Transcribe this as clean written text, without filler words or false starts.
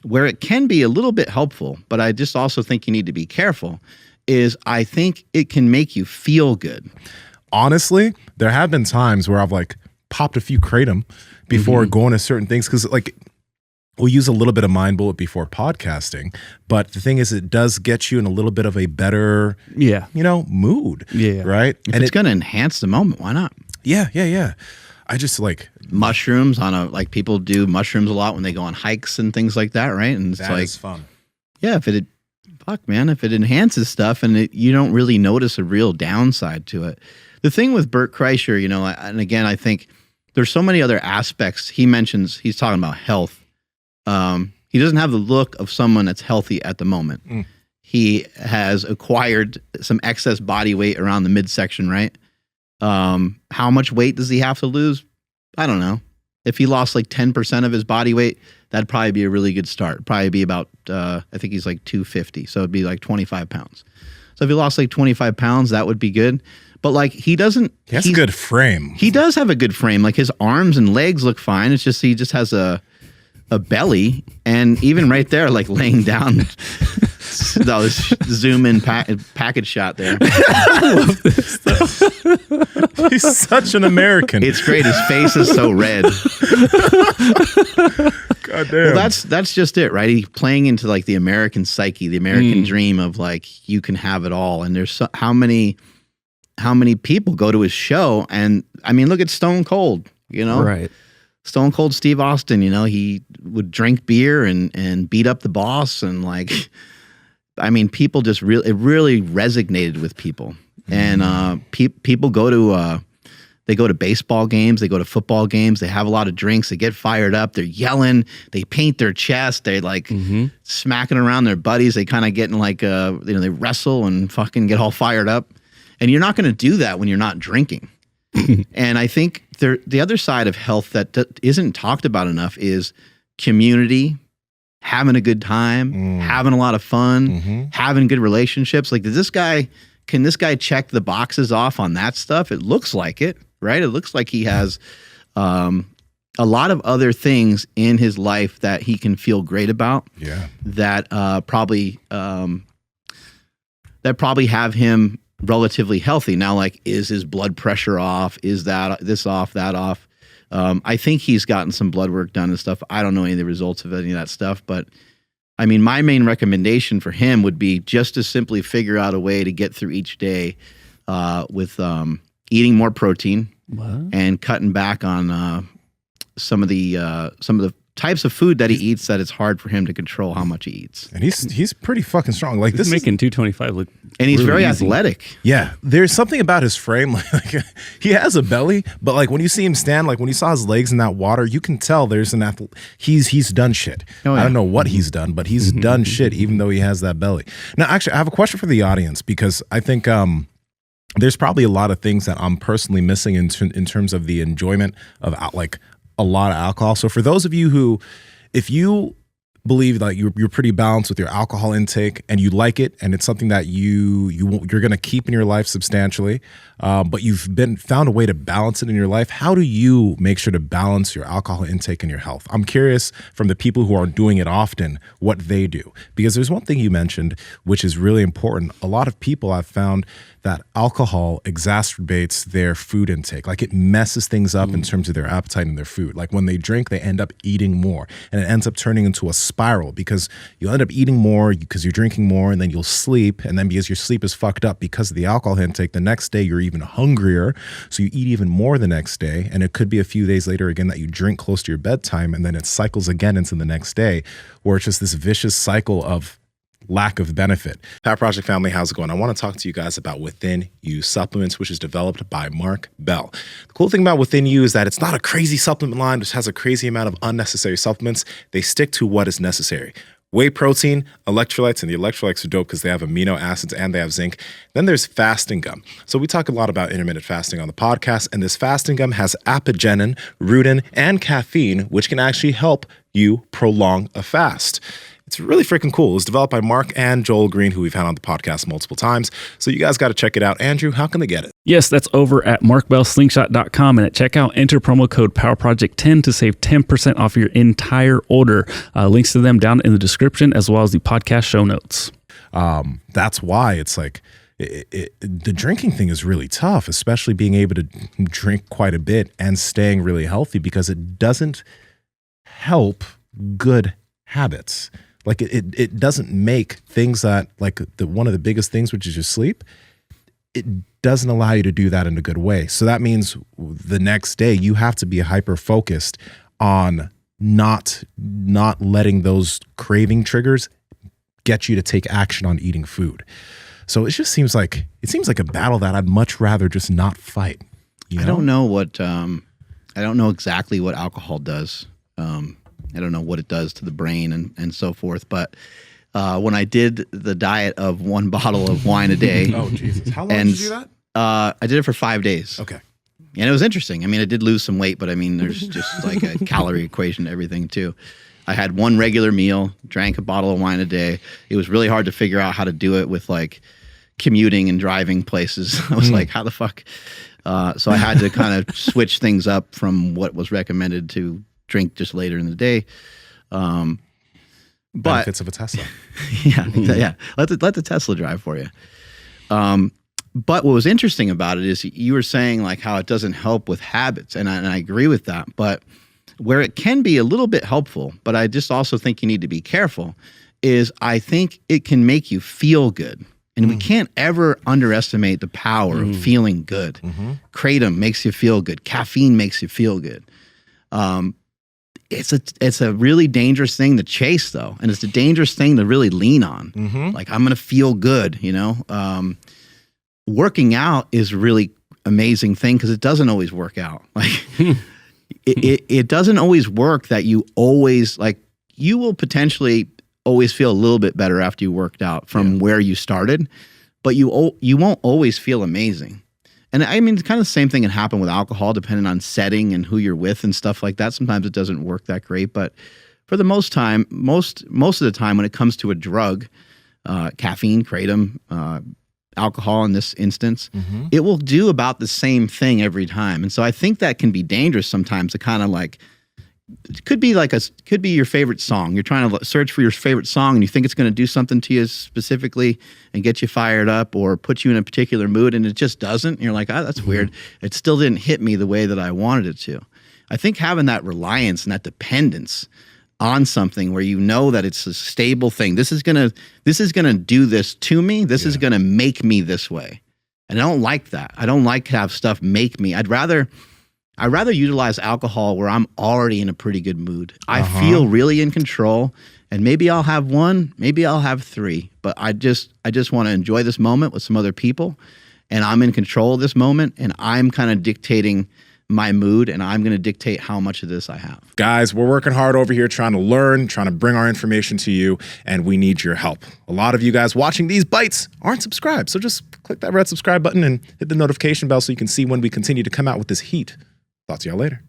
Where it can be a little bit helpful, but I just also think you need to be careful, is I think it can make you feel good. Honestly, there have been times where I've like popped a few kratom before going to certain things, because like we'll use a little bit of Mind Bullet before podcasting, but the thing is, it does get you in a little bit of a better, mood. Yeah. Right. If it's going to enhance the moment, why not? Yeah. I just like mushrooms people do mushrooms a lot when they go on hikes and things like that. Right. And it's that is fun. Yeah. If it enhances stuff and you don't really notice a real downside to it. The thing with Bert Kreischer, and again, I think there's so many other aspects he mentions. He's talking about health. He doesn't have the look of someone that's healthy at the moment. He has acquired some excess body weight around the midsection, right? How much weight does he have to lose? I don't know. If he lost like 10% of his body weight, that'd probably be a really good start. Probably be about, I think he's like 250. So it'd be like 25 pounds. So if he lost like 25 pounds, that would be good. But like he has a good frame. He does have a good frame. Like his arms and legs look fine. It's just, he just has a belly, and even right there, like laying down, that was zoom in package shot there. I love this stuff. He's such an American. It's great. His face is so red. God damn. Well, that's just it, right? He's playing into like the American psyche, the American dream of like you can have it all. And there's how many people go to his show, and I mean, look at Stone Cold, right? Stone Cold Steve Austin, he would drink beer and beat up the boss, and like, I mean, people just it really resonated with people. And people go to baseball games, they go to football games, they have a lot of drinks, they get fired up, they're yelling, they paint their chest, they like smacking around their buddies, they kind of get in like they wrestle and fucking get all fired up. And you're not going to do that when you're not drinking. And I think the other side of health that isn't talked about enough is community, having a good time, having a lot of fun, having good relationships. Like, can this guy check the boxes off on that stuff? It looks like it, right? It looks like he has a lot of other things in his life that he can feel great about. Yeah. That probably have him relatively healthy. Now, like, is his blood pressure off? Is this off, that off? I think he's gotten some blood work done and stuff. I don't know any of the results of any of that stuff, but I mean, my main recommendation for him would be just to simply figure out a way to get through each day with eating more protein and cutting back on some of the types of food that he eats that it's hard for him to control how much he eats. And he's pretty fucking strong. Like, he's making 225 look, and he's really very easy. athletic. Yeah, there's something about his frame. Like he has a belly, but like when you see him stand, like when you saw his legs in that water, you can tell there's an athlete. He's done shit. Oh, yeah. I don't know what he's done, but he's done shit, even though he has that belly. Now, actually, I have a question for the audience, because I think there's probably a lot of things that I'm personally missing in terms of the enjoyment of like a lot of alcohol. So for those of you who, if you believe that you're pretty balanced with your alcohol intake and you like it, and it's something that you're going to keep in your life substantially, but you've found a way to balance it in your life, how do you make sure to balance your alcohol intake and your health? I'm curious from the people who are doing it often, what they do. Because there's one thing you mentioned, which is really important. A lot of people I've found that alcohol exacerbates their food intake. Like, it messes things up in terms of their appetite and their food. Like, when they drink, they end up eating more, and it ends up turning into a spiral, because you'll end up eating more because you're drinking more, and then you'll sleep, and then because your sleep is fucked up because of the alcohol intake, the next day you're even hungrier, so you eat even more the next day, and it could be a few days later again that you drink close to your bedtime, and then it cycles again into the next day, where it's just this vicious cycle of lack of benefit. Pat Project family, how's it going? I want to talk to you guys about Within You Supplements, which is developed by Mark Bell. The cool thing about Within You is that it's not a crazy supplement line which has a crazy amount of unnecessary supplements. They stick to what is necessary. Whey protein, electrolytes, and the electrolytes are dope because they have amino acids and they have zinc. Then there's fasting gum. So we talk a lot about intermittent fasting on the podcast, and this fasting gum has apigenin, rutin, and caffeine, which can actually help you prolong a fast. It's really freaking cool. It was developed by Mark and Joel Green, who we've had on the podcast multiple times. So you guys got to check it out. Andrew, how can they get it? Yes, that's over at markbellslingshot.com. And at checkout, enter promo code PowerProject10 to save 10% off your entire order. Links to them down in the description, as well as the podcast show notes. That's why it's like the drinking thing is really tough, especially being able to drink quite a bit and staying really healthy, because it doesn't help good habits. Like it doesn't make things that, like one of the biggest things, which is your sleep, it doesn't allow you to do that in a good way. So that means the next day you have to be hyper focused on not letting those craving triggers get you to take action on eating food. So it just seems like a battle that I'd much rather just not fight. You know? I don't know exactly what alcohol does. I don't know what it does to the brain and so forth. But when I did the diet of 1 bottle of wine a day. Oh, Jesus. How long did you do that? I did it for 5 days. Okay. And it was interesting. I mean, I did lose some weight, but I mean, there's just like a calorie equation to everything too. I had 1 regular meal, drank a bottle of wine a day. It was really hard to figure out how to do it with like commuting and driving places. I was like, how the fuck? So I had to kind of switch things up from what was recommended to drink just later in the day. But benefits of a Tesla. yeah. Let the Tesla drive for you. But what was interesting about it is you were saying like how it doesn't help with habits, and I agree with that. But where it can be a little bit helpful, but I just also think you need to be careful, is I think it can make you feel good. And we can't ever underestimate the power of feeling good. Kratom makes you feel good. Caffeine makes you feel good. It's a really dangerous thing to chase, though. And it's a dangerous thing to really lean on. Like, I'm going to feel good, you know? Working out is a really amazing thing because it doesn't always work out. Like, it doesn't always work that you always, like, you will potentially always feel a little bit better after you worked out from where you started, but you won't always feel amazing. And I mean, it's kind of the same thing can happen with alcohol, depending on setting and who you're with and stuff like that. Sometimes it doesn't work that great, but for the most of the time, when it comes to a drug, caffeine, kratom, alcohol in this instance, it will do about the same thing every time. And so I think that can be dangerous sometimes to kind of like, it could be your favorite song. You're trying to search for your favorite song and you think it's going to do something to you specifically and get you fired up or put you in a particular mood, and it just doesn't. And you're like, oh, that's weird. It still didn't hit me the way that I wanted it to. I think having that reliance and that dependence on something where you know that it's a stable thing. This is gonna do this to me. This is gonna make me this way. And I don't like that. I don't like to have stuff make me. I'd rather utilize alcohol where I'm already in a pretty good mood. I feel really in control, and maybe I'll have 1, maybe I'll have 3, but I just want to enjoy this moment with some other people, and I'm in control of this moment, and I'm kind of dictating my mood, and I'm going to dictate how much of this I have. Guys, we're working hard over here trying to learn, trying to bring our information to you, and we need your help. A lot of you guys watching these bites aren't subscribed, so just click that red subscribe button and hit the notification bell so you can see when we continue to come out with this heat. Talk to y'all later.